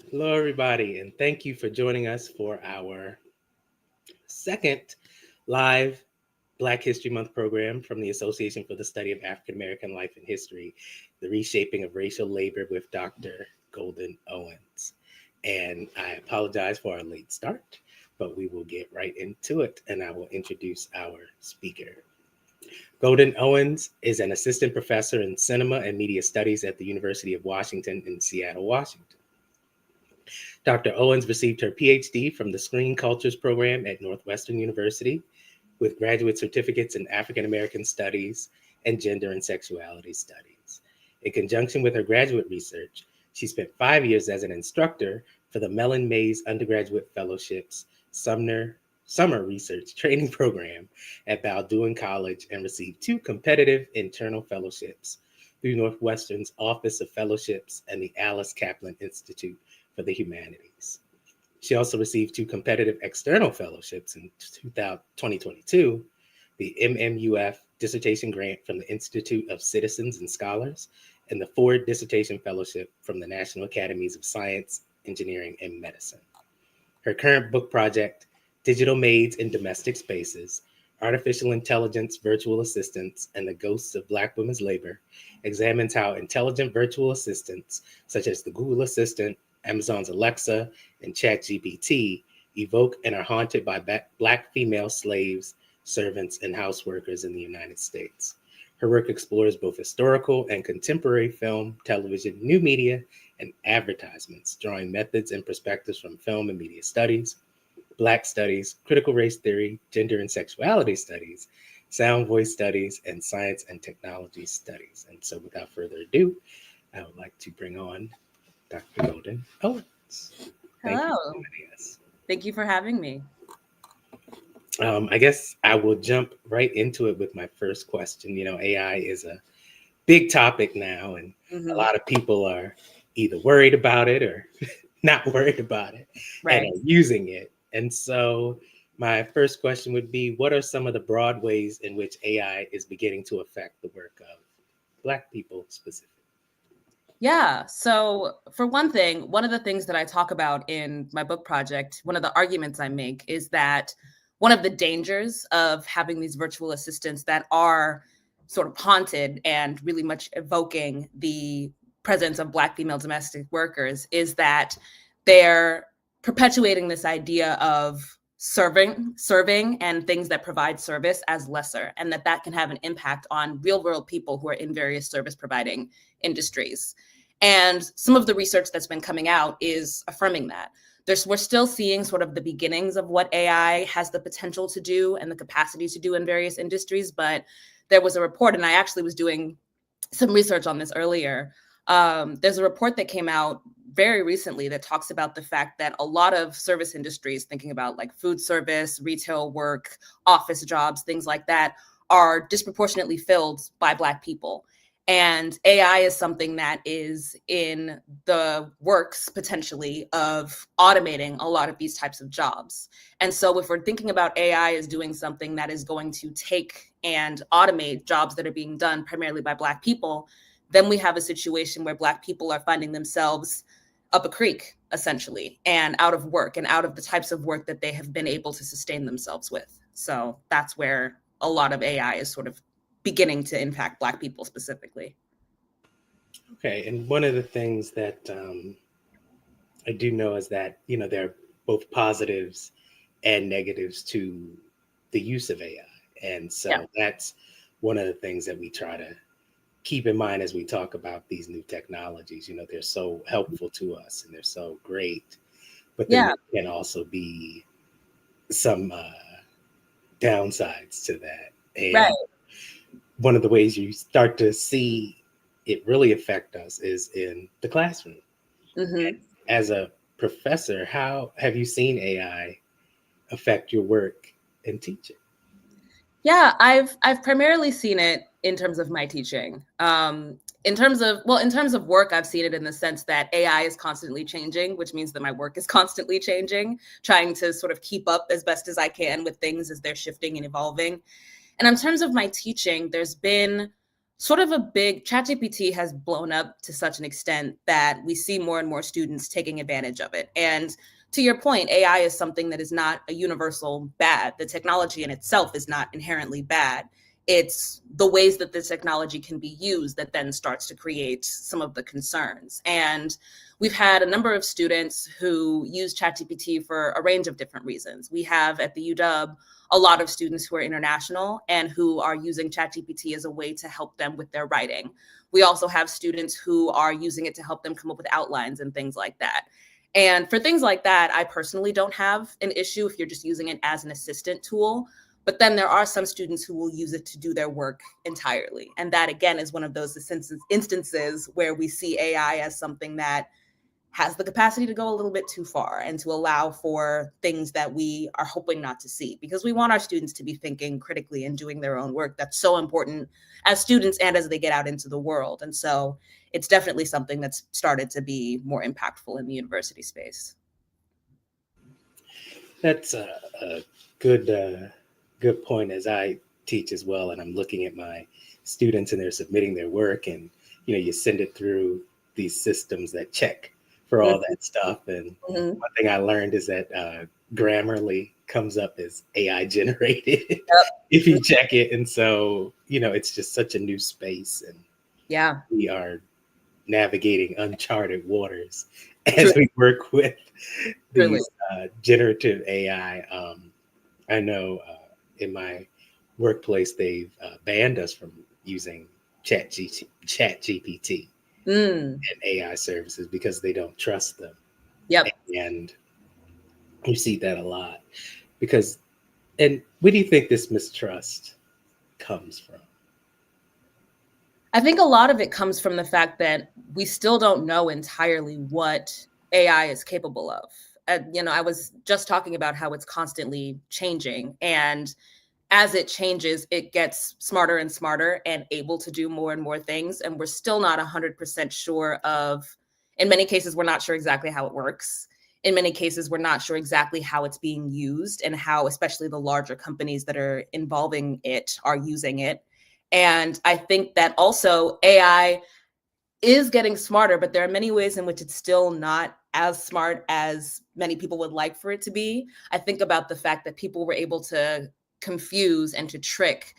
Hello, everybody, and thank you for joining us for our second live Black History Month program from the Association for the Study of African American Life and History, the Reshaping of Racial Labor with Dr. Golden Owens. And I apologize for our late start, but we will get right into it, and I will introduce our speaker. Golden Owens is an assistant professor in cinema and media studies at the University of Washington in Seattle, Washington. Dr. Owens received her PhD from the Screen Cultures program at Northwestern University with graduate certificates in African American Studies and Gender and Sexuality Studies. In conjunction with her graduate research, she spent 5 years as an instructor for the Mellon Mays Undergraduate Fellowships Summer Research Training Program at Bowdoin College and received 2 competitive internal fellowships through Northwestern's Office of Fellowships and the Alice Kaplan Institute for the Humanities. She also received 2 competitive external fellowships in 2022, the MMUF Dissertation Grant from the Institute of Citizens and Scholars, and the Ford Dissertation Fellowship from the National Academies of Science, Engineering, and Medicine. Her current book project, Digital Maids in Domestic Spaces, Artificial Intelligence, Virtual Assistants, and the Ghosts of Black Women's Labor, examines how intelligent virtual assistants, such as the Google Assistant, Amazon's Alexa, and ChatGPT, evoke and are haunted by Black female slaves, servants, and houseworkers in the United States. Her work explores both historical and contemporary film, television, new media, and advertisements, drawing methods and perspectives from film and media studies, Black studies, critical race theory, gender and sexuality studies, sound voice studies, and science and technology studies. And so without further ado, I would like to bring on Dr. Golden Owens. Thank you for Hello. joining us. Thank you for having me. I guess I will jump right into it with my first question. AI is a big topic now, and a Hmm. lot of people are either worried about it or not worried about it and Right. are using it. And so, my first question would be, what are some of the broad ways in which AI is beginning to affect the work of Black people specifically? Yeah. So, for one thing, one of the things that I talk about in my book project, one of the arguments I make is that one of the dangers of having these virtual assistants that are sort of haunted and really much evoking the presence of Black female domestic workers is that they're perpetuating this idea of serving and things that provide service as lesser, and that can have an impact on real world people who are in various service providing industries. And some of the research that's been coming out is affirming that. We're still seeing sort of the beginnings of what AI has the potential to do and the capacity to do in various industries. But there was a report, and I actually was doing some research on this earlier. There's a report that came out very recently that talks about the fact that a lot of service industries, thinking about like food service, retail work, office jobs, things like that, are disproportionately filled by Black people. And AI is something that is in the works potentially of automating a lot of these types of jobs. And so if we're thinking about AI as doing something that is going to take and automate jobs that are being done primarily by Black people, then we have a situation where Black people are finding themselves up a creek, essentially, and out of work and out of the types of work that they have been able to sustain themselves with. So that's where a lot of AI is sort of beginning to impact Black people specifically. Okay, and one of the things that I do know is that there are both positives and negatives to the use of AI, and Yeah. so that's one of the things that we try to keep in mind as we talk about these new technologies. They're so helpful to us and they're so great, but then Yeah. there can also be some downsides to that. Right. And one of the ways you start to see it really affect us is in the classroom. Hmm. As a professor, how have you seen AI affect your work in teaching? Yeah, I've primarily seen it in terms of my teaching. In terms of work, I've seen it in the sense that AI is constantly changing, which means that my work is constantly changing, trying to sort of keep up as best as I can with things as they're shifting and evolving. And in terms of my teaching, there's been sort of a big ChatGPT has blown up to such an extent that we see more and more students taking advantage of it. And to your point, AI is something that is not a universal bad. The technology in itself is not inherently bad. It's the ways that the technology can be used that then starts to create some of the concerns. And we've had a number of students who use ChatGPT for a range of different reasons. We have at the UW a lot of students who are international and who are using ChatGPT as a way to help them with their writing. We also have students who are using it to help them come up with outlines and things like that. And for things like that, I personally don't have an issue if you're just using it as an assistant tool. But then there are some students who will use it to do their work entirely. And that, again, is one of those instances where we see AI as something that has the capacity to go a little bit too far and to allow for things that we are hoping not to see, because we want our students to be thinking critically and doing their own work. That's so important as students and as they get out into the world. And so it's definitely something that's started to be more impactful in the university space. That's a good point. As I teach as well, and I'm looking at my students and they're submitting their work, and you send it through these systems that check for all that stuff. And Mm-hmm. one thing I learned is that Grammarly comes up as AI generated Yep. if you check it. And so, it's just such a new space, and Yeah. we are navigating uncharted waters True. as we work with Truly. these generative AI. I know in my workplace, they've banned us from using Chat GPT Mm. and AI services because they don't trust them. Yep. And you see that a lot because, and where do you think this mistrust comes from? I think a lot of it comes from the fact that we still don't know entirely what AI is capable of. I was just talking about how it's constantly changing. And as it changes, it gets smarter and smarter and able to do more and more things. And we're still not 100% sure of, in many cases, we're not sure exactly how it works. In many cases, we're not sure exactly how it's being used and how, especially the larger companies that are involving it, are using it. And I think that also AI is getting smarter, but there are many ways in which it's still not as smart as many people would like for it to be. I think about the fact that people were able to confuse and to trick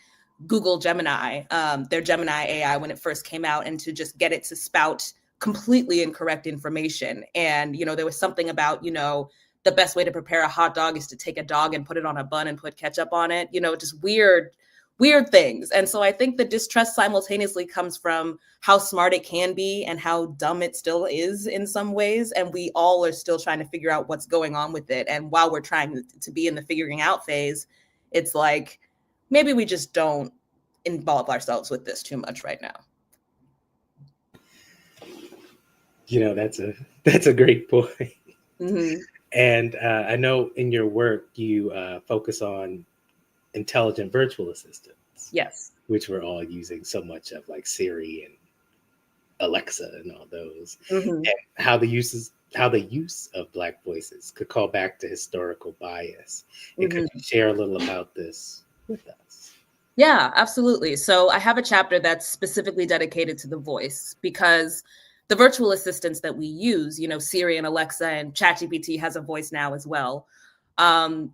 Google Gemini, their Gemini AI, when it first came out, and to just get it to spout completely incorrect information. And, there was something about, the best way to prepare a hot dog is to take a dog and put it on a bun and put ketchup on it, just weird things. And so I think the distrust simultaneously comes from how smart it can be and how dumb it still is in some ways. And we all are still trying to figure out what's going on with it. And while we're trying to be in the figuring out phase, it's like, maybe we just don't involve ourselves with this too much right now. That's a great point. Mm-hmm. And I know in your work you focus on intelligent virtual assistants, Yes. which we're all using so much of, like Siri and Alexa and all those, Mm-hmm. and how the use of Black voices could call back to historical bias. And Mm-hmm. could you share a little about this with us? Yeah, absolutely. So I have a chapter that's specifically dedicated to the voice, because the virtual assistants that we use, Siri and Alexa, and ChatGPT has a voice now as well.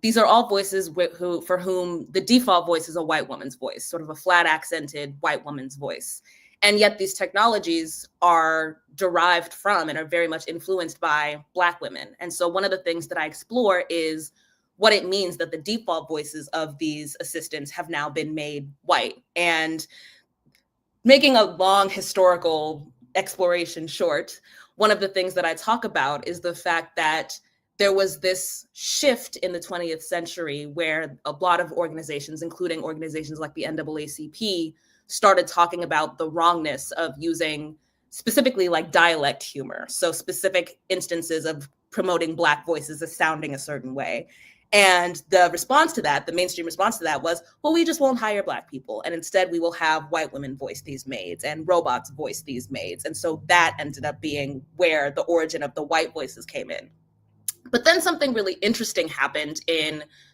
These are all voices for whom the default voice is a white woman's voice, sort of a flat accented white woman's voice. And yet these technologies are derived from and are very much influenced by Black women. And so one of the things that I explore is what it means that the default voices of these assistants have now been made white. And making a long historical exploration short, one of the things that I talk about is the fact that there was this shift in the 20th century where a lot of organizations, including organizations like the NAACP, started talking about the wrongness of using specifically like dialect humor. So specific instances of promoting Black voices as sounding a certain way. And the response to that, the mainstream response to that was, well, we just won't hire Black people. And instead we will have white women voice these maids and robots voice these maids. And so that ended up being where the origin of the white voices came in. But then something really interesting happened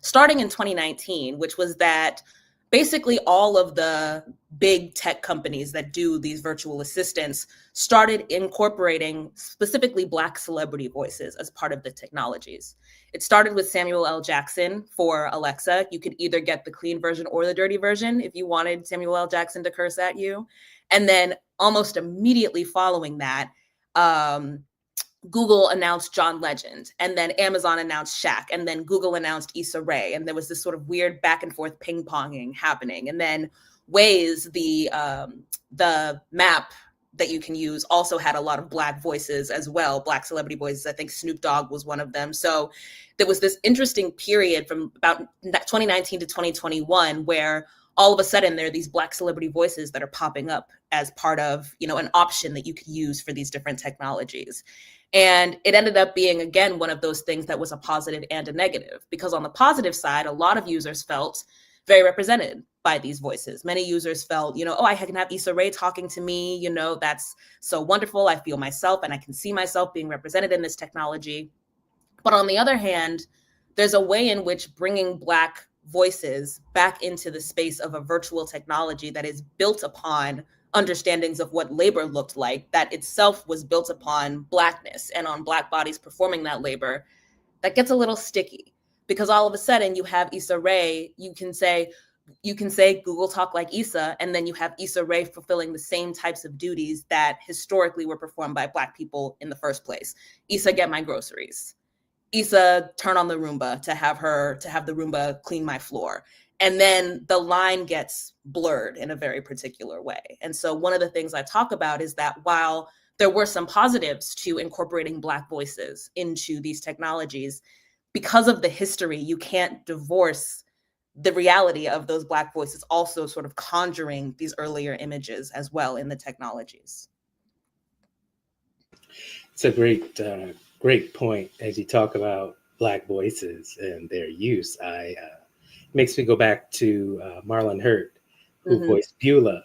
starting in 2019, which was that basically all of the big tech companies that do these virtual assistants started incorporating specifically Black celebrity voices as part of the technologies. It started with Samuel L. Jackson for Alexa. You could either get the clean version or the dirty version if you wanted Samuel L. Jackson to curse at you. And then almost immediately following that, Google announced John Legend, and then Amazon announced Shaq, and then Google announced Issa Rae, and there was this sort of weird back and forth ping ponging happening. And then Waze, the map that you can use, also had a lot of Black voices as well, Black celebrity voices. I think Snoop Dogg was one of them. So there was this interesting period from about 2019 to 2021 where all of a sudden there are these Black celebrity voices that are popping up as part of, an option that you could use for these different technologies. And it ended up being, again, one of those things that was a positive and a negative, because on the positive side, a lot of users felt very represented by these voices. Many users felt, oh, I can have Issa Rae talking to me, that's so wonderful. I feel myself and I can see myself being represented in this technology. But on the other hand, there's a way in which bringing Black voices back into the space of a virtual technology that is built upon understandings of what labor looked like, that itself was built upon Blackness and on Black bodies performing that labor, that gets a little sticky. Because all of a sudden you have Issa Rae, you can say Google talk like Issa, and then you have Issa Rae fulfilling the same types of duties that historically were performed by Black people in the first place. Issa, get my groceries. Issa, turn on the Roomba to have the Roomba clean my floor. And then the line gets blurred in a very particular way. And so one of the things I talk about is that while there were some positives to incorporating Black voices into these technologies, because of the history, you can't divorce the reality of those Black voices also sort of conjuring these earlier images as well in the technologies. It's a great point as you talk about Black voices and their use. Makes me go back to Marlon Hurt, who voiced Beulah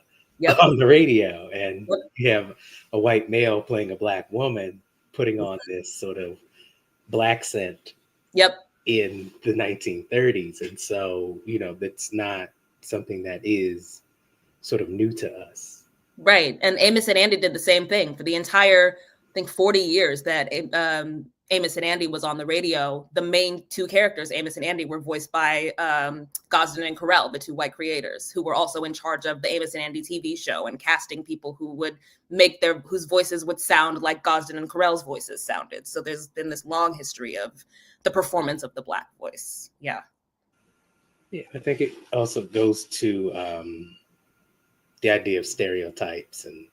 on the radio, and you have a white male playing a Black woman putting on this sort of Black scent in the 1930s. And so, that's not something that is sort of new to us. Right. And Amos and Andy did the same thing for the entire, I think, 40 years that Amos and Andy was on the radio. The main two characters, Amos and Andy, were voiced by Gosden and Carell, the two white creators, who were also in charge of the Amos and Andy TV show and casting people who would whose voices would sound like Gosden and Carell's voices sounded. So there's been this long history of the performance of the Black voice. Yeah. Yeah, I think it also goes to the idea of stereotypes and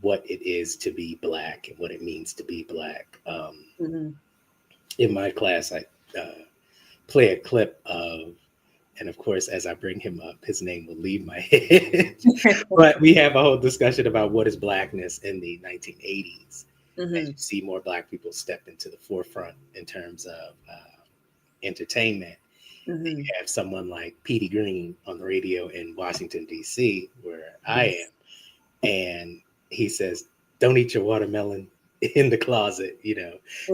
what it is to be Black and what it means to be Black. In my class, I play a clip of, and of course, as I bring him up, his name will leave my head. But we have a whole discussion about what is Blackness in the 1980s. As you see more Black people step into the forefront in terms of entertainment. You have someone like Petey Green on the radio in Washington, D.C., where I am. And he says, don't eat your watermelon in the closet,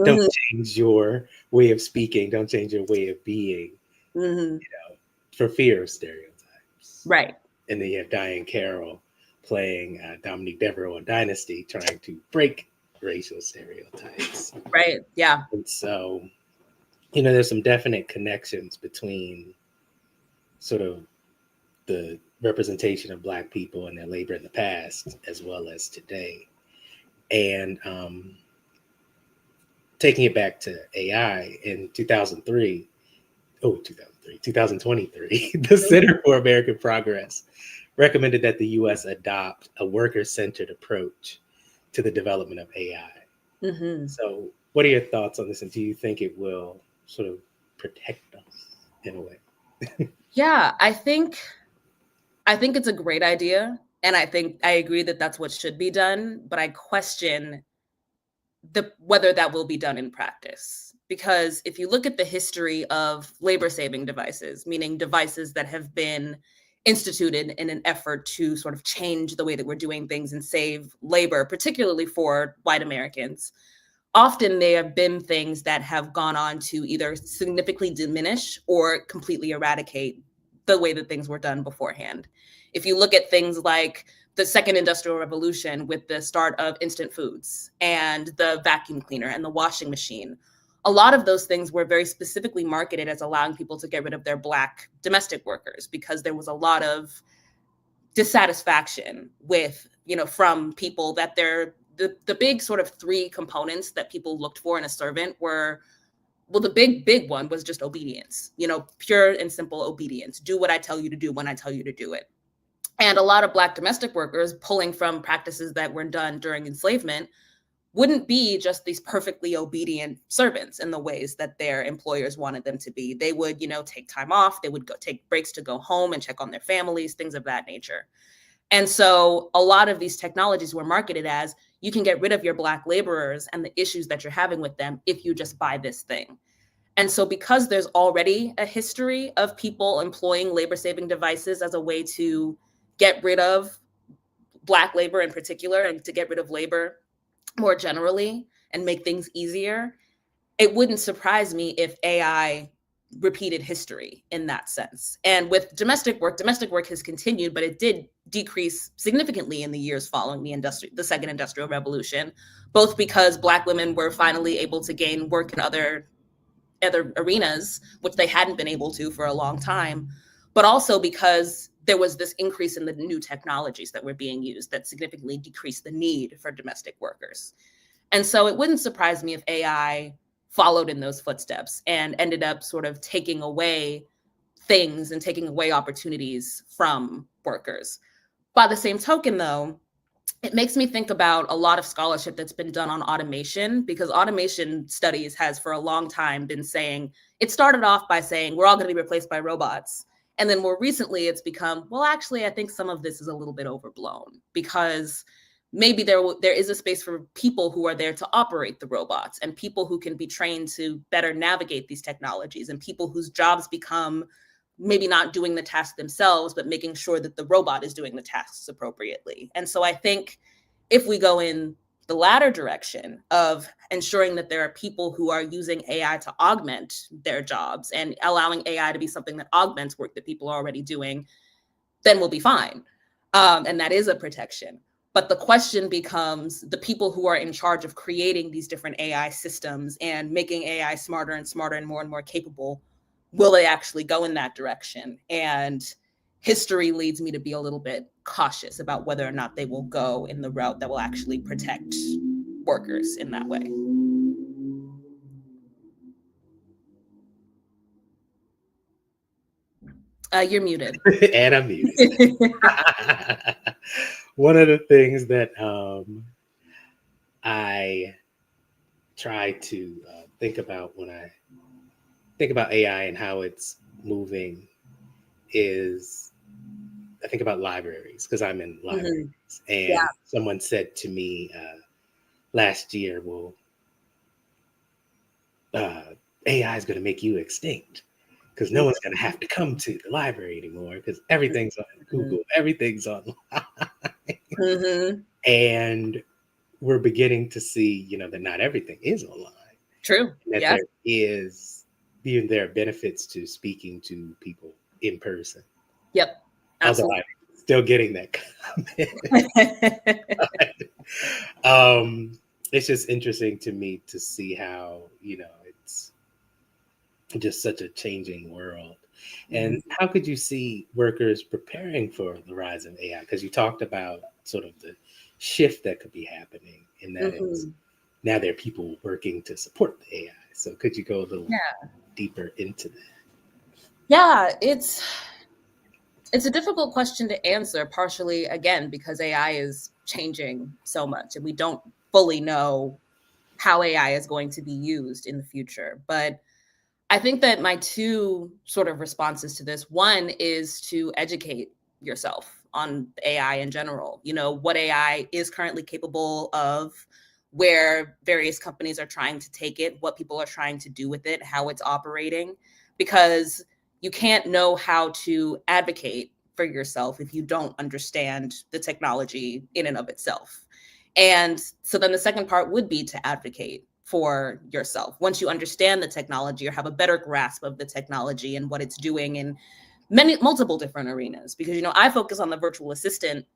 don't change your way of speaking, don't change your way of being, for fear of stereotypes. Right. And then you have Diane Carroll playing Dominique Devereaux on Dynasty, trying to break racial stereotypes. Right. Yeah. And so, there's some definite connections between sort of the representation of Black people and their labor in the past, as well as today. And taking it back to AI in 2023, the Center for American Progress recommended that the U.S. adopt a worker-centered approach to the development of AI. So what are your thoughts on this? And do you think it will sort of protect us in a way? Yeah, I think it's a great idea. And I agree that that's what should be done. But I question whether that will be done in practice. Because if you look at the history of labor-saving devices, meaning devices that have been instituted in an effort to sort of change the way that we're doing things and save labor, particularly for white Americans, often they have been things that have gone on to either significantly diminish or completely eradicate the way that things were done beforehand. If you look at things like the second industrial revolution with the start of instant foods and the vacuum cleaner and the washing machine, a lot of those things were very specifically marketed as allowing people to get rid of their Black domestic workers, because there was a lot of dissatisfaction with, from people that the big sort of three components that people looked for in a servant were, well, the big one was just obedience, pure and simple obedience. Do what I tell you to do when I tell you to do it. And a lot of Black domestic workers, pulling from practices that were done during enslavement, wouldn't be just these perfectly obedient servants in the ways that their employers wanted them to be. They would, take time off. They would go take breaks to go home and check on their families, things of that nature. And so a lot of these technologies were marketed as, you can get rid of your Black laborers and the issues that you're having with them if you just buy this thing. And so because there's already a history of people employing labor-saving devices as a way to get rid of Black labor in particular, and to get rid of labor more generally and make things easier, it wouldn't surprise me if AI repeated history in that sense. And with domestic work has continued, but it did decrease significantly in the years following the second industrial revolution, both because Black women were finally able to gain work in other arenas, which they hadn't been able to for a long time, but also because there was this increase in the new technologies that were being used that significantly decreased the need for domestic workers. And so it wouldn't surprise me if AI followed in those footsteps and ended up sort of taking away things and taking away opportunities from workers. By the same token, though, it makes me think about a lot of scholarship that's been done on automation, because automation studies has for a long time been saying, it started off by saying we're all going to be replaced by robots. And then more recently, it's become, well, actually, I think some of this is a little bit overblown, because maybe there is a space for people who are there to operate the robots, and people who can be trained to better navigate these technologies, and people whose jobs become maybe not doing the task themselves, but making sure that the robot is doing the tasks appropriately. And so I think if we go in the latter direction of ensuring that there are people who are using AI to augment their jobs and allowing AI to be something that augments work that people are already doing, then we'll be fine. And that is a protection. But the question becomes, the people who are in charge of creating these different AI systems and making AI smarter and smarter and more capable, will they actually go in that direction? And history leads me to be a little bit cautious about whether or not they will go in the route that will actually protect workers in that way. You're muted. And I'm muted. One of the things that I try to think about when I think about AI and how it's moving is, I think about libraries, because I'm in libraries. And someone said to me last year, well, AI is going to make you extinct, because no one's going to have to come to the library anymore, because everything's on Google, everything's online. And we're beginning to see, that not everything is online. True. That there are benefits to speaking to people in person. Yep. Absolutely. Although I'm still getting that comment. It's just interesting to me to see how, it's just such a changing world. And how could you see workers preparing for the rise of AI? Because you talked about sort of the shift that could be happening, and that is now there are people working to support the AI. So could you go a little deeper into that? Yeah, it's a difficult question to answer, partially, again, because AI is changing so much and we don't fully know how AI is going to be used in the future. But I think that my two sort of responses to this, one is to educate yourself on AI in general, what AI is currently capable of, where various companies are trying to take it, what people are trying to do with it, how it's operating, because you can't know how to advocate for yourself if you don't understand the technology in and of itself. And so then the second part would be to advocate for yourself. Once you understand the technology or have a better grasp of the technology and what it's doing and multiple different arenas, because, you know, I focus on the virtual assistant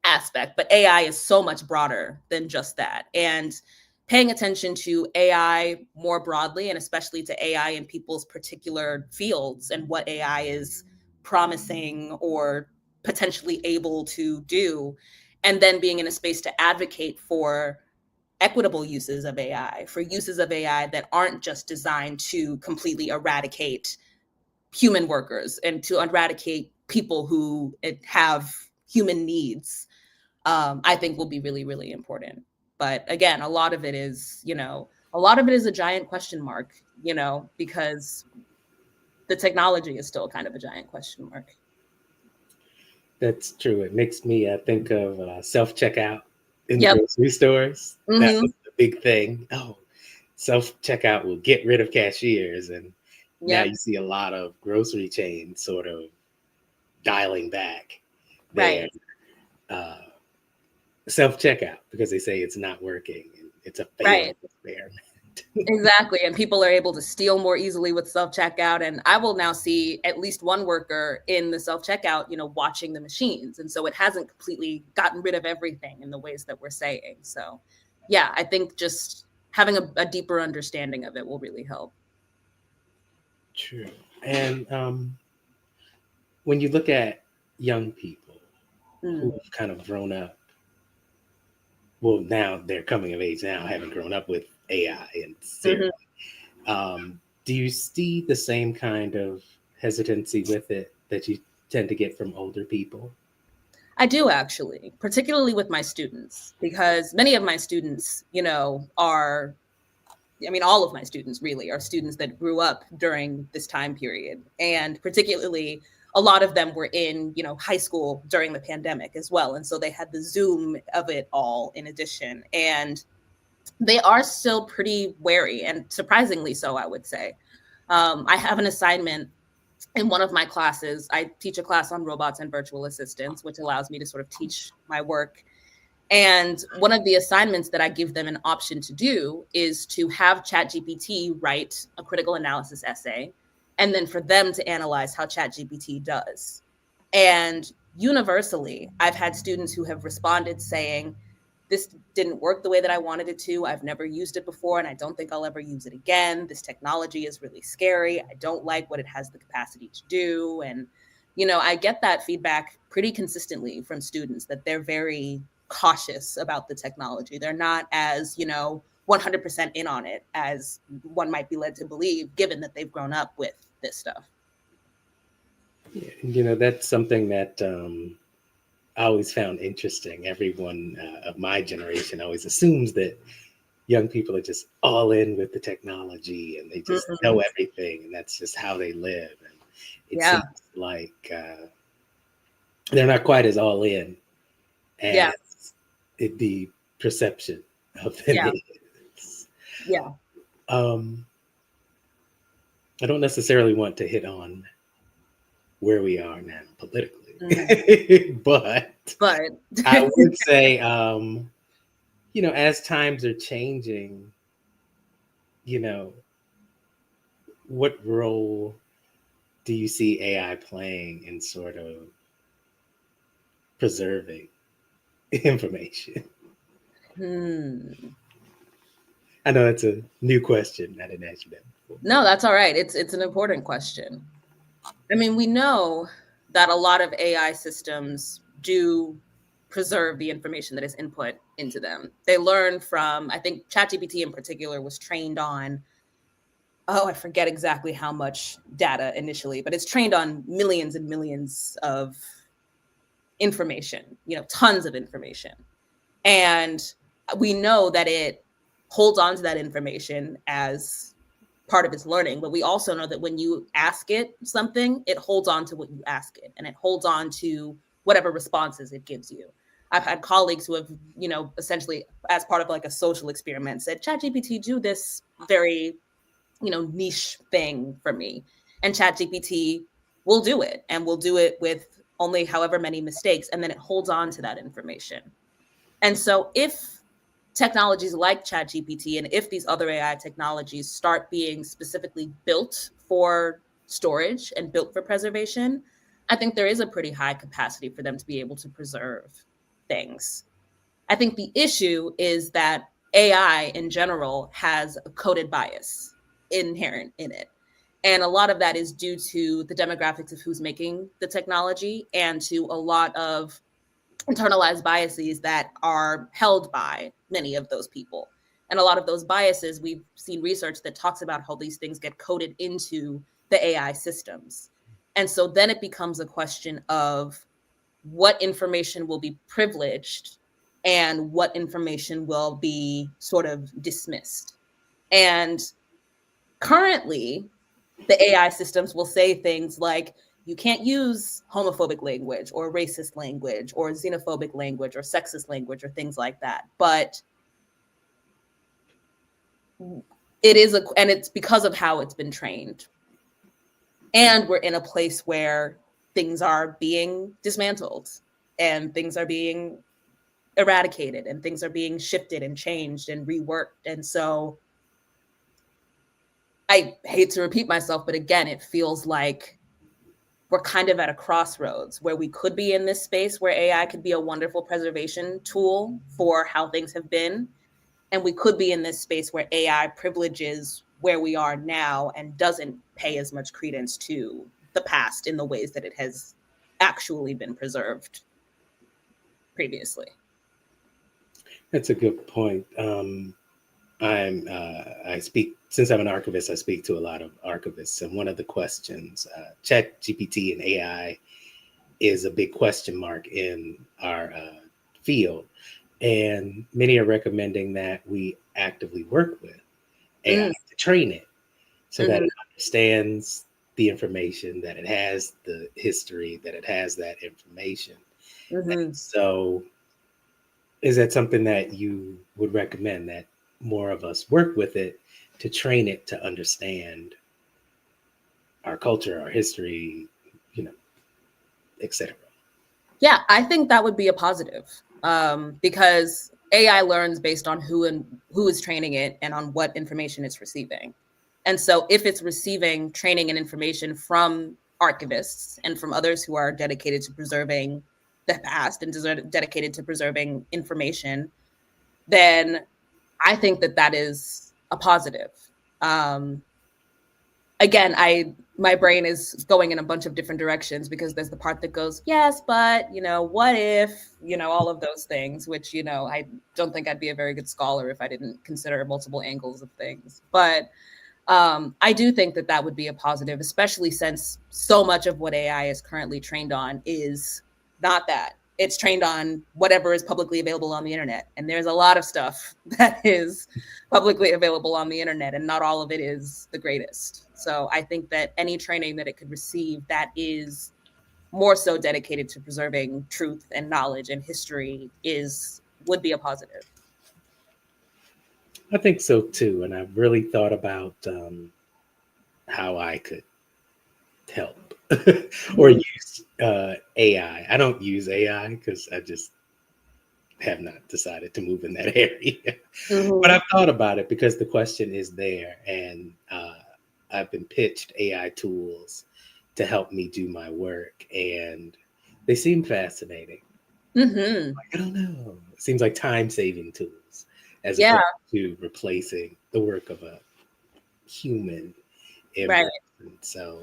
aspect, but AI is so much broader than just that. And paying attention to AI more broadly, and especially to AI in people's particular fields and what AI is promising or potentially able to do, and then being in a space to advocate for equitable uses of AI, for uses of AI that aren't just designed to completely eradicate human workers and to eradicate people who have human needs, I think will be really, really important. But again, a lot of it is, you know, a lot of it is a giant question mark, you know, because the technology is still kind of a giant question mark. That's true. It makes me think of self checkout in the Yep. grocery stores. That Mm-hmm. was the big thing. Oh, self checkout will get rid of cashiers, and now Yep. you see a lot of grocery chains sort of dialing back their Right. uh, self checkout because they say it's not working and it's a failed Right. experiment. Exactly. And people are able to steal more easily with self checkout. And I will now see at least one worker in the self checkout, you know, watching the machines. And so it hasn't completely gotten rid of everything in the ways that we're saying. So, yeah, I think just having a deeper understanding of it will really help. True. And when you look at young people who've Mm. kind of grown up, well, now they're coming of age now, having grown up with AI and Siri. Mhm. Do you see the same kind of hesitancy with it that you tend to get from older people? I do actually, particularly with my students, because many of my students, you know, are, I mean, all of my students really are students that grew up during this time period. And particularly, a lot of them were in, you know, high school during the pandemic as well. And so they had the Zoom of it all in addition. And they are still pretty wary, and surprisingly so, I would say. I have an assignment in one of my classes. I teach a class on robots and virtual assistants, which allows me to sort of teach my work. And one of the assignments that I give them an option to do is to have ChatGPT write a critical analysis essay, and then for them to analyze how ChatGPT does. And universally, I've had students who have responded saying, this didn't work the way that I wanted it to. I've never used it before, and I don't think I'll ever use it again. This technology is really scary. I don't like what it has the capacity to do. And, you know, I get that feedback pretty consistently from students, that they're very cautious about the technology. They're not as, you know, 100% in on it as one might be led to believe, given that they've grown up with this stuff. That's something that I always found interesting. Everyone of my generation always assumes that young people are just all in with the technology and they just know Mhm. everything and that's just how they live. And it Yeah. seems like they're not quite as all in Yeah. as the perception of them Yeah. is. Yeah. Um, I don't necessarily want to hit on where we are now Mm. politically, but But I would say, as times are changing, you know, what role do you see AI playing in sort of preserving information? hmm. I know that's a new question. I didn't ask you that before. No, that's all right. It's an important question. I mean, we know that a lot of AI systems do preserve the information that is input into them. They learn from, I think ChatGPT in particular was trained on, oh, I forget exactly how much data initially, but it's trained on millions and millions of information, you know, tons of information. And we know that it holds on to that information as part of its learning, but we also know that when you ask it something, it holds on to what you ask it, and it holds on to whatever responses it gives you. I've had colleagues who have, you know, essentially as part of like a social experiment said, ChatGPT, do this very, you know, niche thing for me. And ChatGPT will do it, and will do it with only however many mistakes, and then it holds on to that information. And so if technologies like ChatGPT and if these other AI technologies start being specifically built for storage and built for preservation, I think there is a pretty high capacity for them to be able to preserve things. I think the issue is that AI in general has a coded bias inherent in it. And a lot of that is due to the demographics of who's making the technology and to a lot of internalized biases that are held by many of those people. And a lot of those biases, we've seen research that talks about how these things get coded into the AI systems. And so then it becomes a question of what information will be privileged and what information will be sort of dismissed. And currently, the AI systems will say things like, you can't use homophobic language or racist language or xenophobic language or sexist language or things like that. But and it's because of how it's been trained. And we're in a place where things are being dismantled and things are being eradicated and things are being shifted and changed and reworked. And so I hate to repeat myself, but again, it feels like we're kind of at a crossroads where we could be in this space where AI could be a wonderful preservation tool for how things have been. And we could be in this space where AI privileges where we are now and doesn't pay as much credence to the past in the ways that it has actually been preserved previously. That's a good point. I speak, since I'm an archivist, I speak to a lot of archivists, and one of the questions, Chat GPT and AI is a big question mark in our field, and many are recommending that we actively work with AI to train it so that it understands the information, that it has the history, that it has that information. So is that something that you would recommend, that more of us work with it to train it to understand our culture, our history, etc.? Yeah, I think that would be a positive, because AI learns based on who is training it and on what information it's receiving. And so if it's receiving training and information from archivists and from others who are dedicated to preserving the past and dedicated to preserving information, then I think that is a positive. Again, my brain is going in a bunch of different directions because there's the part that goes, yes, but what if, all of those things, which, I don't think I'd be a very good scholar if I didn't consider multiple angles of things. But I do think that would be a positive, especially since so much of what AI is currently trained on is not that. It's trained on whatever is publicly available on the internet. And there's a lot of stuff that is publicly available on the internet, and not all of it is the greatest. So I think that any training that it could receive that is more so dedicated to preserving truth and knowledge and history would be a positive. I think so too. And I've really thought about how I could help or use AI. I don't use AI because I just have not decided to move in that area. But I've thought about it because the question is there, and I've been pitched AI tools to help me do my work, and they seem fascinating. I don't know. It seems like time-saving tools as opposed to replacing the work of a human in person. So,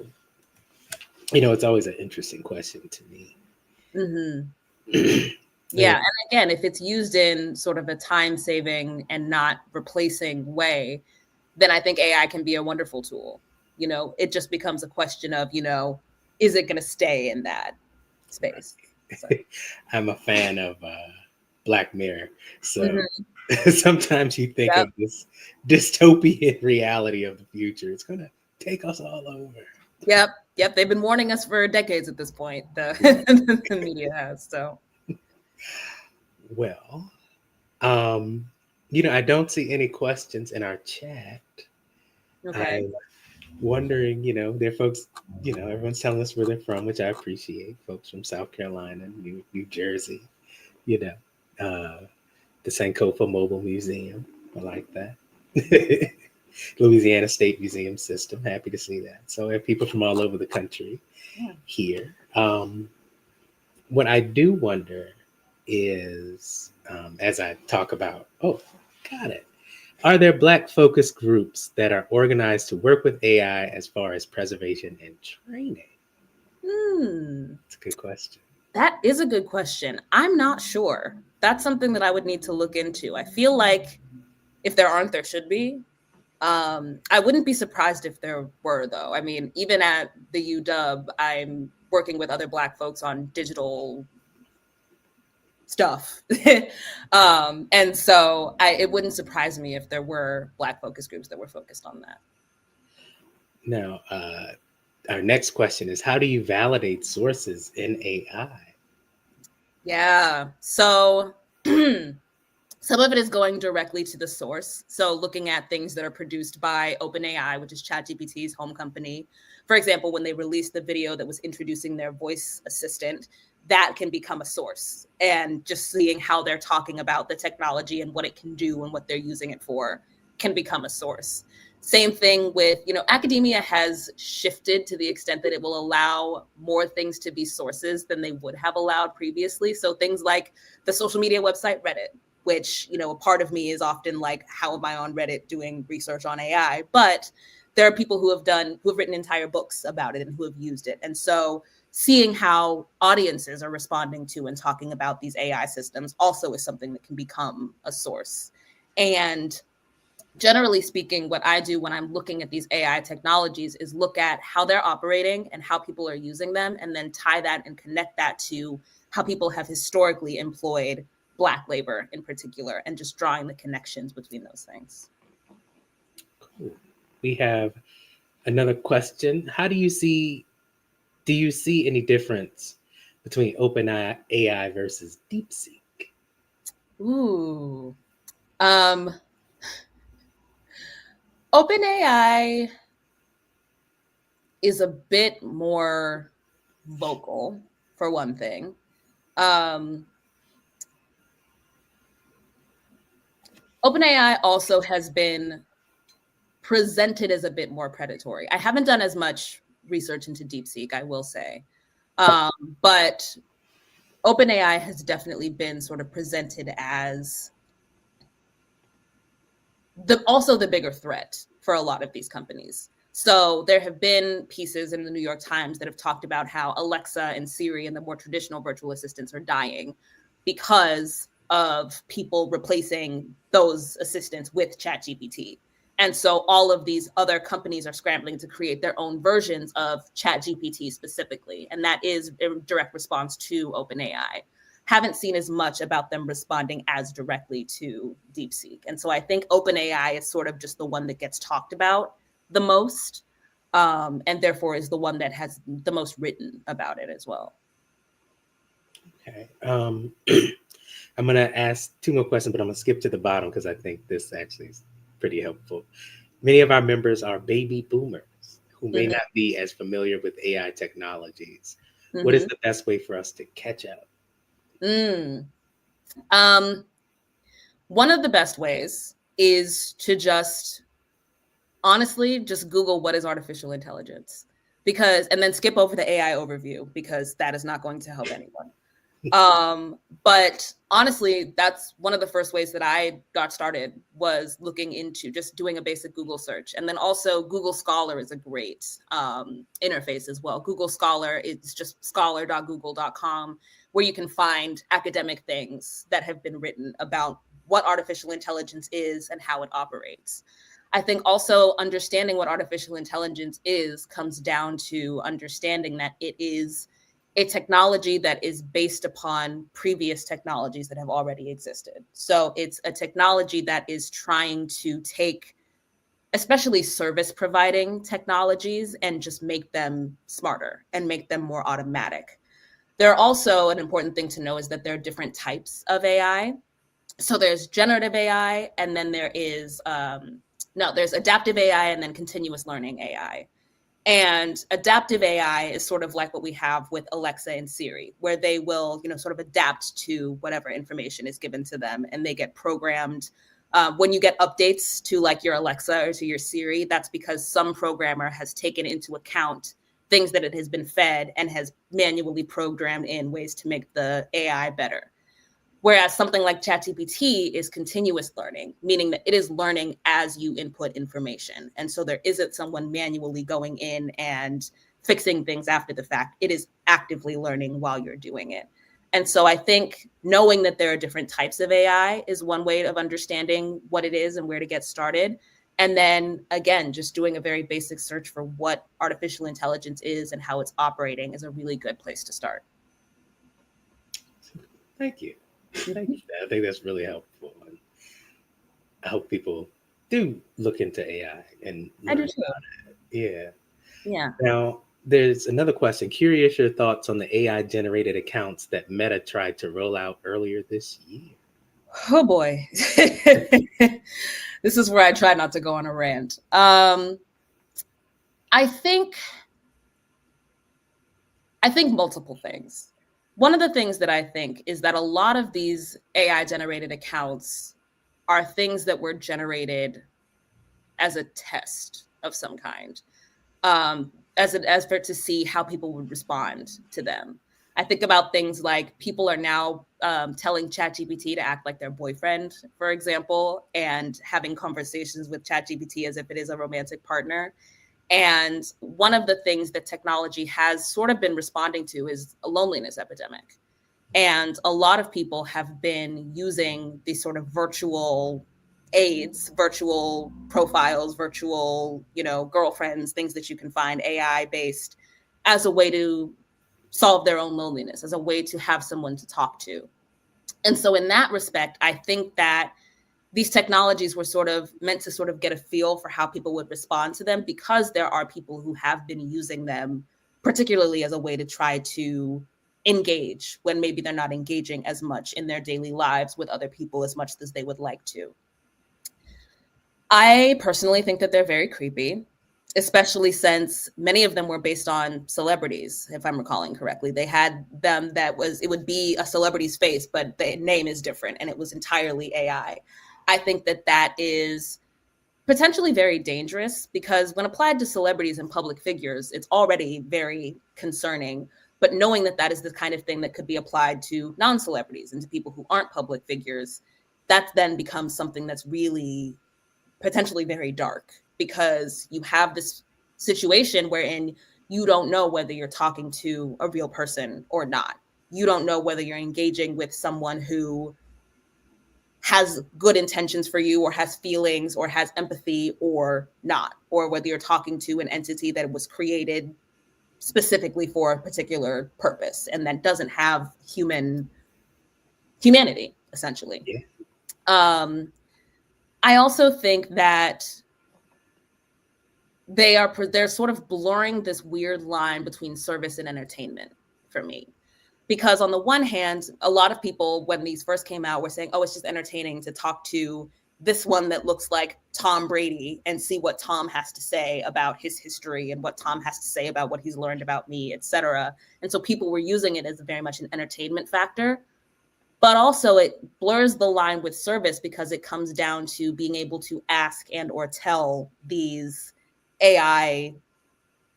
it's always an interesting question to me. Yeah. And again, if it's used in sort of a time-saving and not replacing way, then I think AI can be a wonderful tool. It just becomes a question of, is it going to stay in that space? So. I'm a fan of Black Mirror. So sometimes you think of this dystopian reality of the future. It's going to take us all over. Yep. They've been warning us for decades at this point. The media has. So. Well, I don't see any questions in our chat. Okay. I'm wondering, there are folks, everyone's telling us where they're from, which I appreciate. Folks from South Carolina, New Jersey, the Sankofa Mobile Museum. I like that. Louisiana State Museum System. Happy to see that. So we have people from all over the country here. Um, what I do wonder is, as I talk about, oh, got it. Are there Black focus groups that are organized to work with AI as far as preservation and training? Hmm. It's a good question. That is a good question. I'm not sure. That's something that I would need to look into. I feel like if there aren't, there should be. I wouldn't be surprised if there were, though. I mean, even at the UW, I'm working with other Black folks on digital stuff. And so it wouldn't surprise me if there were Black focus groups that were focused on that. Now, our next question is, how do you validate sources in AI? Yeah. So some of it is going directly to the source. So looking at things that are produced by OpenAI, which is ChatGPT's home company. For example, when they released the video that was introducing their voice assistant, that can become a source. And just seeing how they're talking about the technology and what it can do and what they're using it for can become a source. Same thing with, academia has shifted to the extent that it will allow more things to be sources than they would have allowed previously. So things like the social media website Reddit, which, a part of me is often like, how am I on Reddit doing research on AI? But there are people who have written entire books about it and who have used it. And so seeing how audiences are responding to and talking about these AI systems also is something that can become a source. And generally speaking, what I do when I'm looking at these AI technologies is look at how they're operating and how people are using them, and then tie that and connect that to how people have historically employed Black labor in particular, and just drawing the connections between those things. Cool. We have another question. Do you see any difference between OpenAI AI versus DeepSeek? Ooh. Um, OpenAI is a bit more vocal, for one thing. Um, OpenAI also has been presented as a bit more predatory. I haven't done as much research into DeepSeek, I will say. Um, but OpenAI has definitely been sort of presented as also the bigger threat for a lot of these companies. So there have been pieces in the New York Times that have talked about how Alexa and Siri and the more traditional virtual assistants are dying because of people replacing those assistants with ChatGPT. And so all of these other companies are scrambling to create their own versions of ChatGPT specifically. And that is a direct response to OpenAI. Haven't seen as much about them responding as directly to DeepSeek. And so I think OpenAI is sort of just the one that gets talked about the most, and therefore is the one that has the most written about it as well. Okay. I'm going to ask two more questions, but I'm going to skip to the bottom because I think this actually is pretty helpful. Many of our members are baby boomers who may Mm-hmm. not be as familiar with AI technologies. What is Mm-hmm. the best way for us to catch up? Mm. Um, One of the best ways is to just honestly just Google what is artificial intelligence, and then skip over the AI overview, because that is not going to help anyone. But honestly, that's one of the first ways that I got started, was looking into just doing a basic Google search. And then also Google Scholar is a great interface as well. Google Scholar is just scholar.google.com, where you can find academic things that have been written about what artificial intelligence is and how it operates. I think also understanding what artificial intelligence is comes down to understanding that it is a technology that is based upon previous technologies that have already existed. So it's a technology that is trying to take, especially service providing technologies, and just make them smarter and make them more automatic. There are also, an important thing to know is that there are different types of AI. So there's generative AI, and then there's adaptive AI, and then continuous learning AI. And adaptive AI is sort of like what we have with Alexa and Siri, where they will, sort of adapt to whatever information is given to them, and they get programmed. When you get updates to like your Alexa or to your Siri, that's because some programmer has taken into account things that it has been fed and has manually programmed in ways to make the AI better. Whereas something like ChatGPT is continuous learning, meaning that it is learning as you input information. And so there isn't someone manually going in and fixing things after the fact. It is actively learning while you're doing it. And so I think knowing that there are different types of AI is one way of understanding what it is and where to get started. And then again, just doing a very basic search for what artificial intelligence is and how it's operating is a really good place to start. Thank you. Thank you. I think that's really helpful. And I hope people do look into AI and I do learn too. about it. Yeah. Yeah. Now, there's another question. Curious your thoughts on the AI generated accounts that Meta tried to roll out earlier this year. Oh boy. This is where I try not to go on a rant. I think multiple things. One of the things that I think is that a lot of these AI generated accounts are things that were generated as a test of some kind, as for to see how people would respond to them. I think about things like people are now telling ChatGPT to act like their boyfriend, for example, and having conversations with ChatGPT as if it is a romantic partner. And one of the things that technology has sort of been responding to is a loneliness epidemic. And a lot of people have been using these sort of virtual aids, virtual profiles, virtual, girlfriends, things that you can find AI based as a way to solve their own loneliness, as a way to have someone to talk to. And so in that respect, I think that these technologies were sort of meant to sort of get a feel for how people would respond to them, because there are people who have been using them particularly as a way to try to engage when maybe they're not engaging as much in their daily lives with other people as much as they would like to. I personally think that they're very creepy, especially since many of them were based on celebrities, if I'm recalling correctly. They had them it would be a celebrity's face, but the name is different and it was entirely AI. I think that that is potentially very dangerous, because when applied to celebrities and public figures, it's already very concerning. But knowing that that is the kind of thing that could be applied to non-celebrities and to people who aren't public figures, that then becomes something that's really potentially very dark, because you have this situation wherein you don't know whether you're talking to a real person or not. You don't know whether you're engaging with someone who has good intentions for you or has feelings or has empathy or not, or whether you're talking to an entity that was created specifically for a particular purpose and that doesn't have humanity, essentially. Yeah. I also think that they're sort of blurring this weird line between service and entertainment for me. Because on the one hand, a lot of people, when these first came out, were saying, oh, it's just entertaining to talk to this one that looks like Tom Brady and see what Tom has to say about his history and what Tom has to say about what he's learned about me, etc. And so people were using it as very much an entertainment factor. But also it blurs the line with service, because it comes down to being able to ask and or tell these AI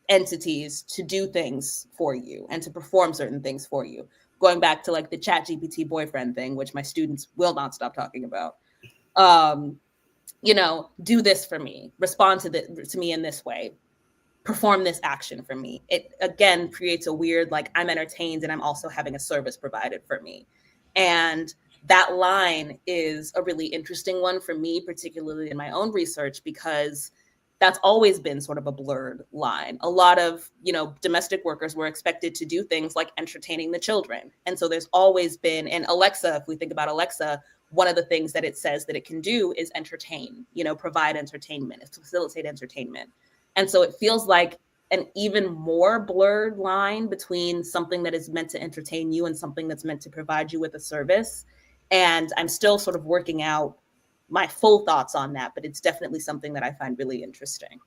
entities to do things for you and to perform certain things for you. Going back to like the ChatGPT boyfriend thing, which my students will not stop talking about. Um, do this for me, respond to me in this way, perform this action for me. It again creates a weird, like, I'm entertained and I'm also having a service provided for me. And that line is a really interesting one for me, particularly in my own research, because that's always been sort of a blurred line. A lot of, domestic workers were expected to do things like entertaining the children. And so there's always been, and Alexa, if we think about Alexa, one of the things that it says that it can do is entertain, provide entertainment, facilitate entertainment. And so it feels like an even more blurred line between something that is meant to entertain you and something that's meant to provide you with a service. And I'm still sort of working out my full thoughts on that, but it's definitely something that I find really interesting.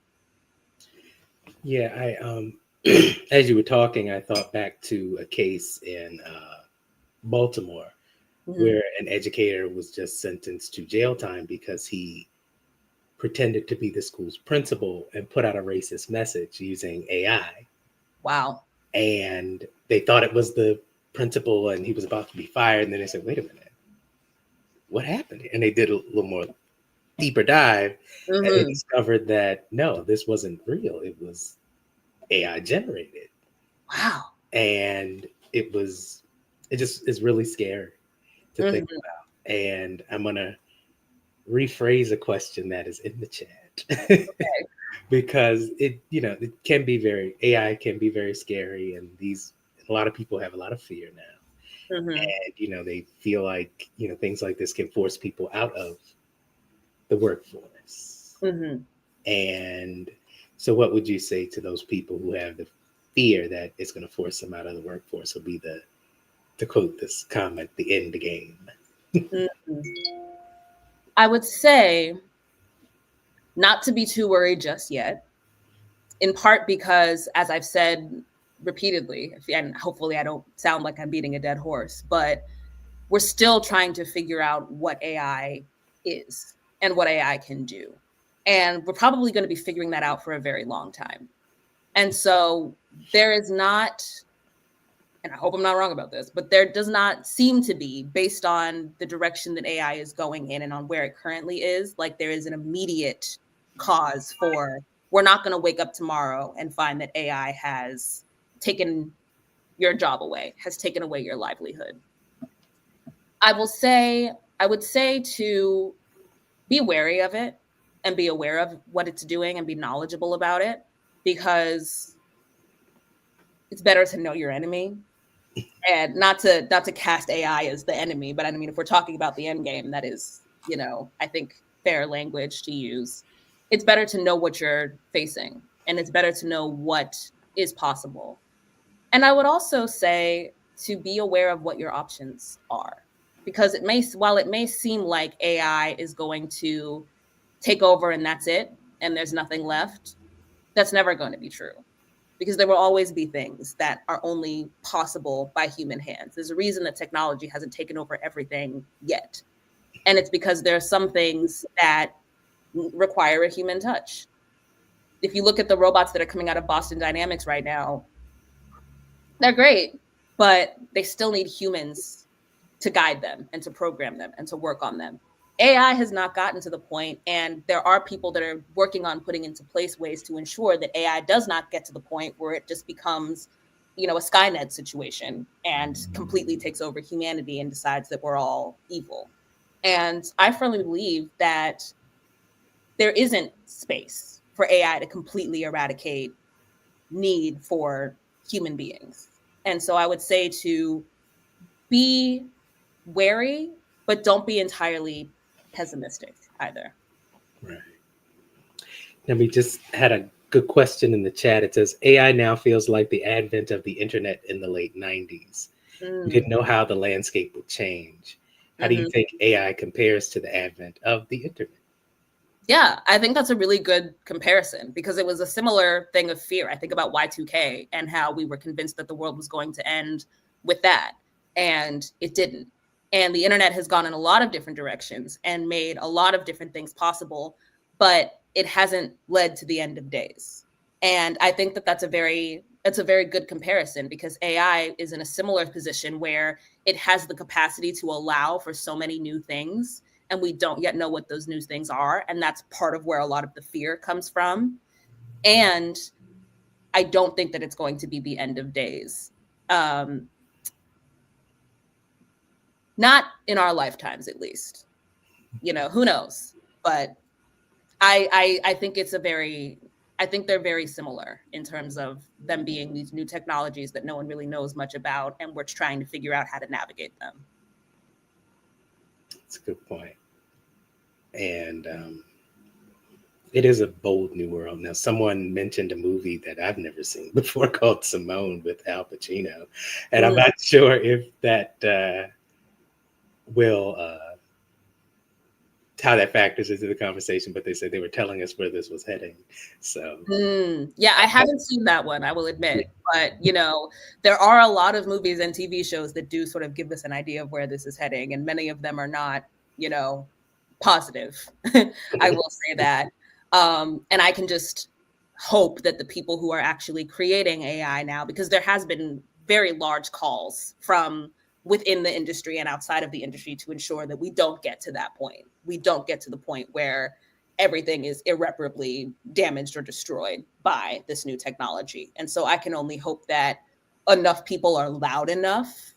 Yeah, as you were talking, I thought back to a case in Baltimore Mm-hmm. where an educator was just sentenced to jail time because he pretended to be the school's principal and put out a racist message using AI. Wow. And they thought it was the principal and he was about to be fired. And then they said, wait a minute, what happened? And they did a little more deeper dive and they Mm-hmm. discovered that no, this wasn't real. It was AI generated. Wow. And it was, it just is really scary to think Mm-hmm. about. And I'm going to rephrase a question that is in the chat because it can be very, AI can be very scary. And a lot of people have a lot of fear now. Mm-hmm. And, they feel like, things like this can force people out of the workforce. Mm-hmm. And so, what would you say to those people who have the fear that it's going to force them out of the workforce? Will be to quote this comment, the end game. Mm-hmm. I would say not to be too worried just yet, in part because, as I've said repeatedly, and hopefully I don't sound like I'm beating a dead horse, but we're still trying to figure out what AI is and what AI can do. And we're probably going to be figuring that out for a very long time. And so there is not, and I hope I'm not wrong about this, but there does not seem to be, based on the direction that AI is going in and on where it currently is, like there is an immediate cause for we're not going to wake up tomorrow and find that AI has taken your job away, has taken away your livelihood. I will say, I would say to be wary of it and be aware of what it's doing and be knowledgeable about it, because it's better to know your enemy, and not to cast AI as the enemy, but I mean, if we're talking about the end game, that is, I think fair language to use. It's better to know what you're facing, and it's better to know what is possible. And I would also say to be aware of what your options are, because while it may seem like AI is going to take over and that's it, and there's nothing left, that's never going to be true, because there will always be things that are only possible by human hands. There's a reason that technology hasn't taken over everything yet. And it's because there are some things that require a human touch. If you look at the robots that are coming out of Boston Dynamics right now, they're great, but they still need humans to guide them and to program them and to work on them. AI has not gotten to the point, and there are people that are working on putting into place ways to ensure that AI does not get to the point where it just becomes, a Skynet situation and completely takes over humanity and decides that we're all evil. And I firmly believe that there isn't space for AI to completely eradicate need for human beings. And so I would say to be wary, but don't be entirely pessimistic either. Right. And we just had a good question in the chat. It says AI now feels like the advent of the internet in the late 90s. We Mm, didn't know how the landscape would change. How do you mhm. think AI compares to the advent of the internet? Yeah, I think that's a really good comparison, because it was a similar thing of fear. I think about Y2K and how we were convinced that the world was going to end with that, and it didn't. And the internet has gone in a lot of different directions and made a lot of different things possible, but it hasn't led to the end of days. And I think that that's a very good comparison, because AI is in a similar position where it has the capacity to allow for so many new things, and we don't yet know what those new things are, and that's part of where a lot of the fear comes from. And I don't think that it's going to be the end of days, um not in our lifetimes, at least. Who knows? But I think I think they're very similar in terms of them being these new technologies that no one really knows much about, and we're trying to figure out how to navigate them. It's a good point. And it is a bold new world. Now, someone mentioned a movie that I've never seen before called Simone with Al Pacino. And I'm Mm. not sure if that will how that factors into the conversation, but they said they were telling us where this was heading. So, Yeah, I haven't seen that one, I will admit. But, there are a lot of movies and TV shows that do sort of give us an idea of where this is heading, and many of them are not, you know, positive. I will say that. And I can just hope that the people who are actually creating AI now, because there has been very large calls from within the industry and outside of the industry to ensure that we don't get to that point. We don't get to the point where everything is irreparably damaged or destroyed by this new technology. And so I can only hope that enough people are loud enough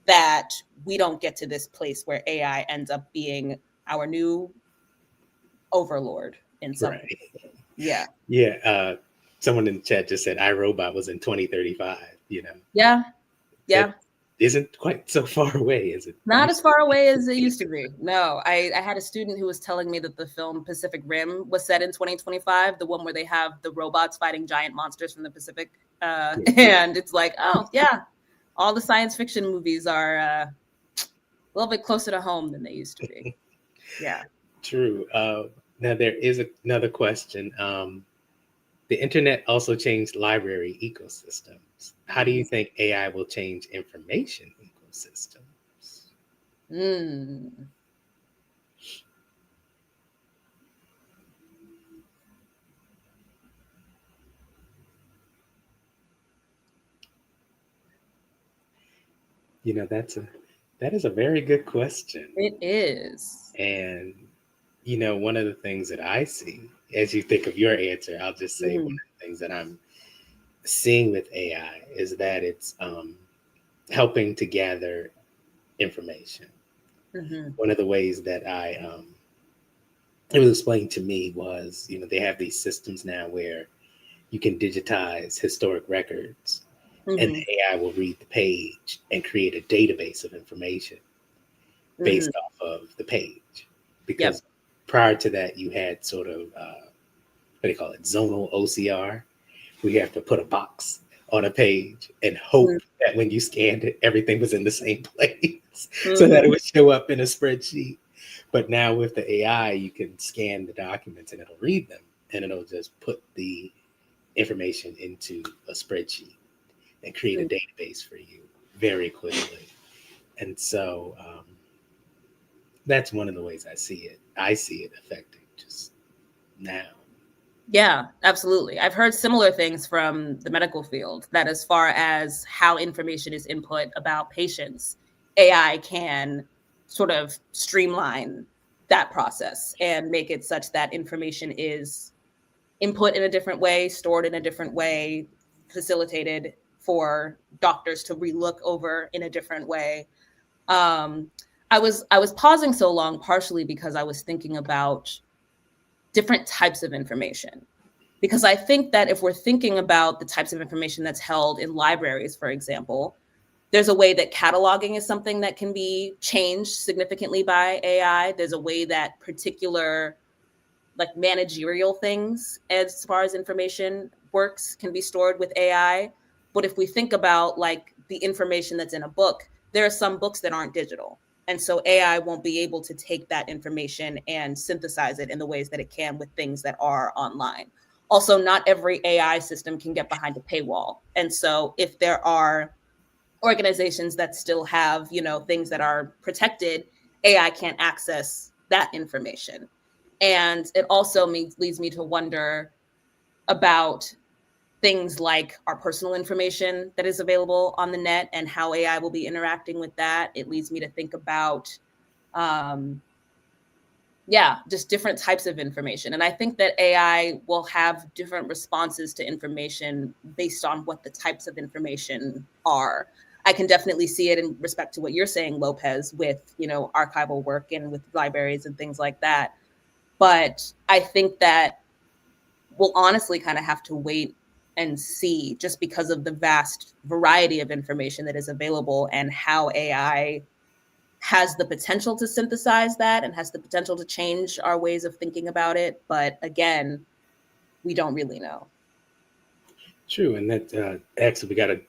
that we don't get to this place where AI ends up being our new overlord in some Right. yeah. Yeah. Someone in the chat just said iRobot was in 2035. Yeah. That Yeah. isn't quite so far away as it Not as used to far be. away as it used to be. No, I had a student who was telling me that the film Pacific Rim was set in 2025, the one where they have the robots fighting giant monsters from the Pacific. Yeah. And it's like, oh, yeah, all the science fiction movies are a little bit closer to home than they used to be. Yeah. True. Now, there is another question. The internet also changed library ecosystems. How do you think AI will change information ecosystems? Mm. That is a very good question. It is. And one of the things that I see, as you think of your answer, I'll just say one Mm-hmm. of the things that I'm seeing with AI is that it's helping to gather information. Mm-hmm. One of the ways that it was explained to me was, they have these systems now where you can digitize historic records, and Mm-hmm. the AI will read the page and create a database of information Mm-hmm. based off of the page. Yep. Because prior to that, you had sort of what do you call it, zonal OCR, where you have to put a box on a page and hope that when you scanned it, everything was in the same place so that it Mm-hmm. would show up in a spreadsheet. But now with the AI, you can scan the documents and it'll read them and it'll just put the information into a spreadsheet and create a database for you very quickly. And so that's one of the ways I see it. I see it affecting just now. Yeah, absolutely. I've heard similar things from the medical field that as far as how information is input about patients, AI can sort of streamline that process and make it such that information is input in a different way, stored in a different way, facilitated for doctors to relook over in a different way. Um, I was pausing so long partially because I was thinking about different types of information, because I think that if we're thinking about the types of information that's held in libraries, for example, there's a way that cataloging is something that can be changed significantly by AI. There's a way that particular like managerial things as far as information works can be stored with AI. But if we think about like the information that's in a book, there are some books that aren't digital. And so AI won't be able to take that information and synthesize it in the ways that it can with things that are online. Also, not every AI system can get behind a paywall. And so if there are organizations that still have, things that are protected, AI can't access that information. And it also leads me to wonder about things like our personal information that is available on the net and how AI will be interacting with that. It leads me to think about, um, yeah, just different types of information. And I think that AI will have different responses to information based on what the types of information are. I can definitely see it in respect to what you're saying, Lopez, with, archival work and with libraries and things like that. But I think that we'll honestly kind of have to wait and see, just because of the vast variety of information that is available and how AI has the potential to synthesize that and has the potential to change our ways of thinking about it. But again, we don't really know. True. And that actually, we got a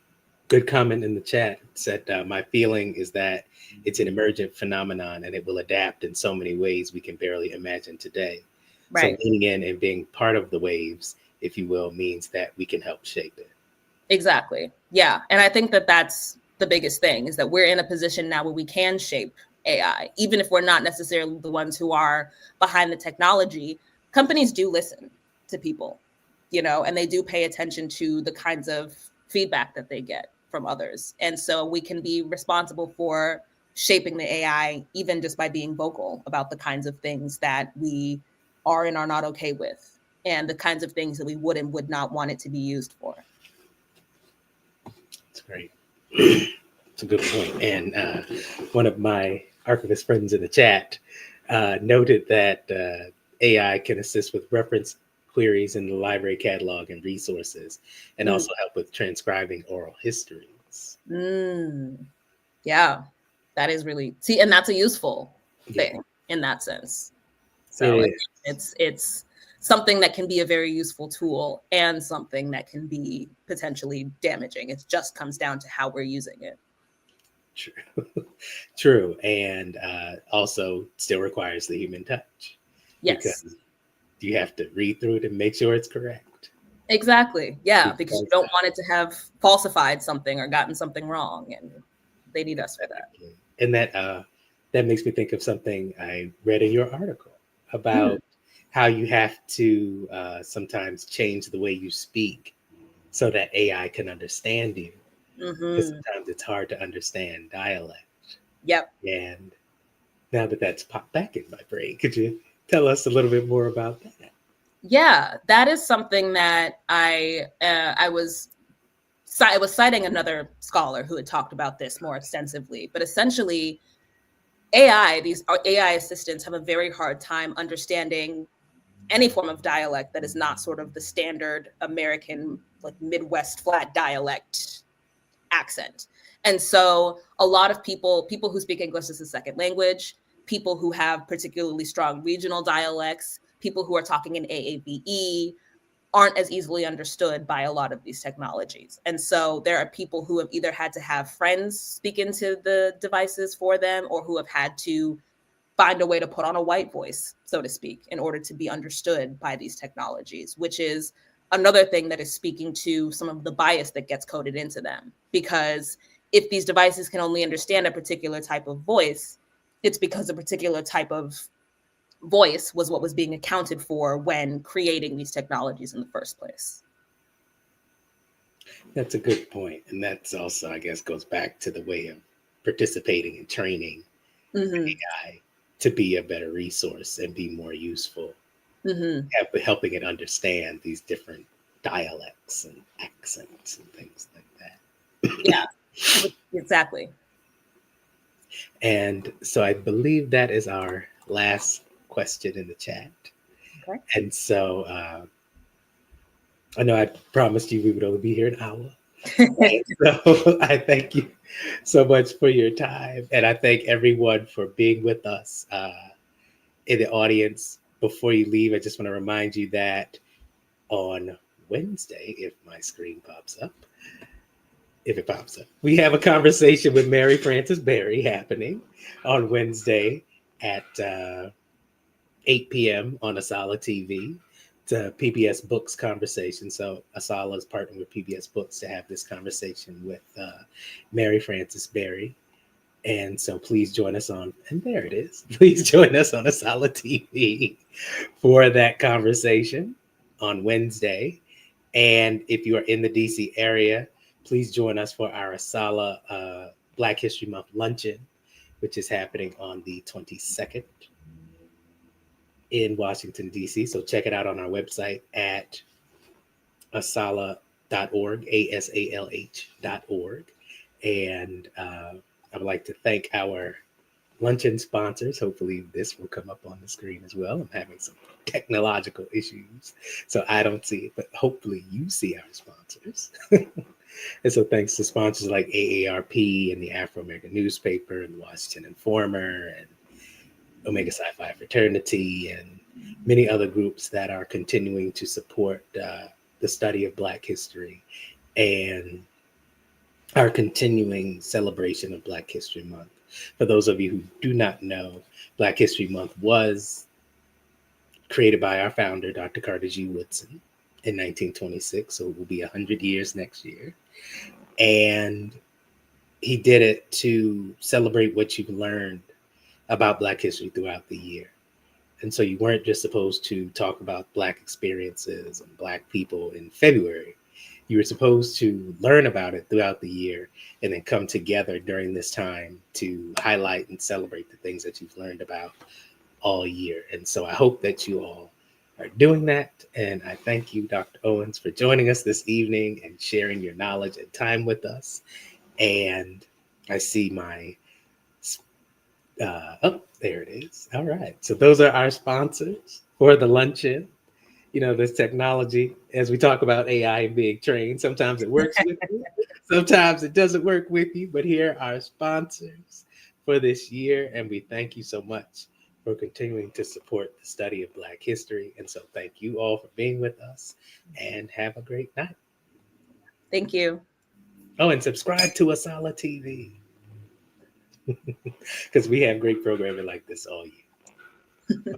good comment in the chat. It said, my feeling is that it's an emergent phenomenon and it will adapt in so many ways we can barely imagine today. So Right. leaning in and being part of the waves, if you will, means that we can help shape it. Exactly. Yeah. And I think that that's the biggest thing, is that we're in a position now where we can shape AI, even if we're not necessarily the ones who are behind the technology. Companies do listen to people. and they do pay attention to the kinds of feedback that they get from others. And so we can be responsible for shaping the AI, even just by being vocal about the kinds of things that we are and are not okay with, and the kinds of things that we would and would not want it to be used for. That's great. It's a good point. And one of my archivist friends in the chat noted that AI can assist with reference queries in the library catalog and resources, and Mm. also help with transcribing oral histories. Yeah, that is really, see, and that's a useful Yeah, thing in that sense. it So is. it's something that can be a very useful tool and something that can be potentially damaging. It just comes down to how we're using it. True. True. And also still requires the human touch, Yes, because you have to read through it and make sure it's correct. exactly. Yeah, because you Because don't want it to have falsified something or gotten something wrong, and they need us for that. exactly. And that makes me think of something I read in your article Mm. about how you have to sometimes change the way you speak so that AI can understand you. Because Mm-hmm. sometimes it's hard to understand dialect. Yep. And now that that's popped back in my brain, could you tell us a little bit more about that? Yeah, that is something that I was citing another scholar who had talked about this more extensively. But essentially, these AI assistants have a very hard time understanding any form of dialect that is not sort of the standard American, like Midwest flat dialect accent. And so a lot of people who speak English as a second language, people who have particularly strong regional dialects, people who are talking in AAVE, aren't as easily understood by a lot of these technologies. And so there are people who have either had to have friends speak into the devices for them, or who have had to find a way to put on a white voice, so to speak, in order to be understood by these technologies, which is another thing that is speaking to some of the bias that gets coded into them. Because if these devices can only understand a particular type of voice, it's because a particular type of voice was what was being accounted for when creating these technologies in the first place. That's a good point. And that's also, I guess, goes back to the way of participating and training Mm-hmm. AI to be a better resource and be more useful, Mm-hmm. helping it understand these different dialects and accents and things like that. Yeah, exactly. And so I believe that is our last question in the chat. Okay. And so I know I promised you we would only be here an hour. And so I thank you so much for your time. And I thank everyone for being with us in the audience. Before you leave, I just want to remind you that on Wednesday, if my screen pops up, if it pops up, we have a conversation with Mary Frances Berry happening on Wednesday at 8 p.m. on Asala TV. It's a PBS Books conversation. So Asala is partnering with PBS Books to have this conversation with Mary Frances Berry. And so please join us on, and there it is. Please join us on Asala TV for that conversation on Wednesday. And if you are in the DC area, please join us for our Asala Black History Month luncheon, which is happening on the 22nd in Washington, D.C. So check it out on our website at asalh.org, asalh.org. And I would like to thank our luncheon sponsors. Hopefully, this will come up on the screen as well. I'm having some technological issues, so I don't see it, but hopefully, you see our sponsors. And so, thanks to sponsors like AARP and the Afro American Newspaper and the Washington Informer and Omega Sci Fi Fraternity and many other groups that are continuing to support the study of Black history and our continuing celebration of Black History Month. For those of you who do not know, Black History Month was created by our founder, Dr. Carter G. Woodson, in 1926. So it will be 100 years next year. And he did it to celebrate what you've learned about Black history throughout the year. And so you weren't just supposed to talk about Black experiences and Black people in February. You were supposed to learn about it throughout the year and then come together during this time to highlight and celebrate the things that you've learned about all year. And so I hope that you all are doing that. And I thank you, Dr. Owens, for joining us this evening and sharing your knowledge and time with us. And I see my oh, there it is. All right. So those are our sponsors for the luncheon. You know, this technology, as we talk about AI being trained, sometimes it works with you, sometimes it doesn't work with you. But here are our sponsors for this year. And we thank you so much for continuing to support the study of Black history. And so thank you all for being with us and have a great night. Thank you. Oh, and subscribe to Asala TV because we have great programming like this all year.